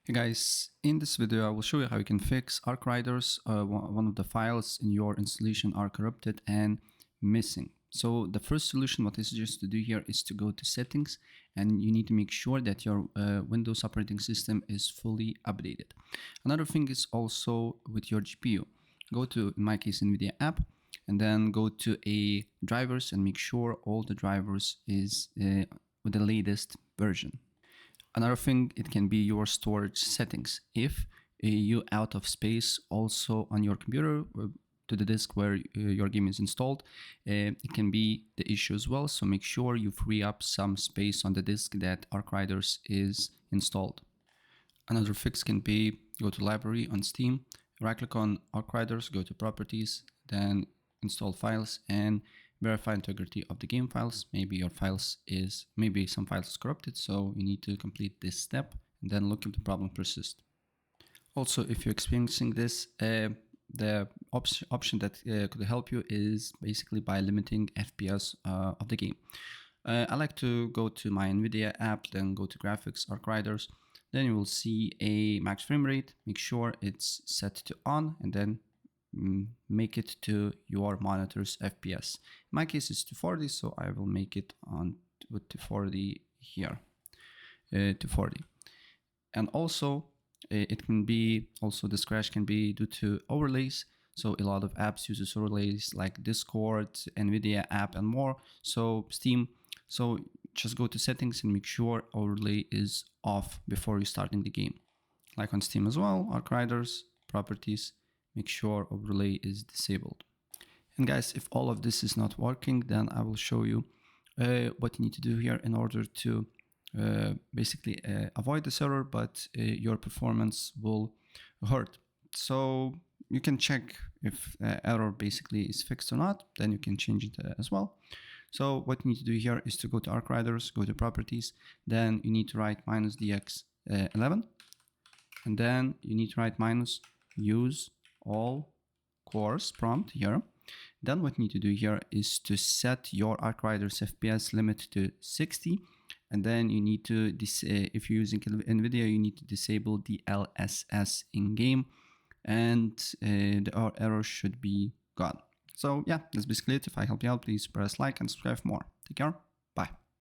Hey guys, in this video I will show you how you can fix Arc Riders. One of the files in your installation are corrupted and missing. So the first solution, what I suggest to do here is to go to settings, and you need to make sure that your Windows operating system is fully updated. Another thing is also with your GPU. Go to, in my case, NVIDIA app, and then go to a drivers and make sure all the drivers is with the latest version. Another thing, it can be your storage settings. If you out of space also on your computer to the disk where your game is installed, it can be the issue as well. So make sure you free up some space on the disk that Arc Riders is installed. Another fix can be go to library on Steam, right click on Arc Riders, go to properties, then install files and verify integrity of the game files. Maybe your files is, maybe some files is corrupted, so you need to complete this step and then look if the problem persists. Also, if you're experiencing this, the option that could help you is basically by limiting FPS of the game. I like to go to my NVIDIA app, then go to graphics, Arc Riders, then you will see a max frame rate. Make sure it's set to on and then make it to your monitor's FPS. In my case it's 240, so I will make it on with 240 here, 240. And also it can be, also this crash can be due to overlays. So a lot of apps uses overlays like Discord, NVIDIA app and more, so Steam. So just go to settings and make sure overlay is off before you starting the game. Like on Steam as well, Arc Riders, properties, make sure overlay is disabled. And guys, if all of this is not working, then I will show you what you need to do here in order to basically avoid this error, but your performance will hurt. So you can check if error basically is fixed or not, then you can change it as well. So what you need to do here is to go to Arc Riders, go to properties, then you need to write -dx11, and then you need to write use all cores prompt here. Then what you need to do here is to set your Arc Riders FPS limit to 60, and then you need to, if you're using NVIDIA, you need to disable the LSS in game, and the error should be gone. So yeah, that's basically it. If I help you out, please press like and subscribe for more. Take care.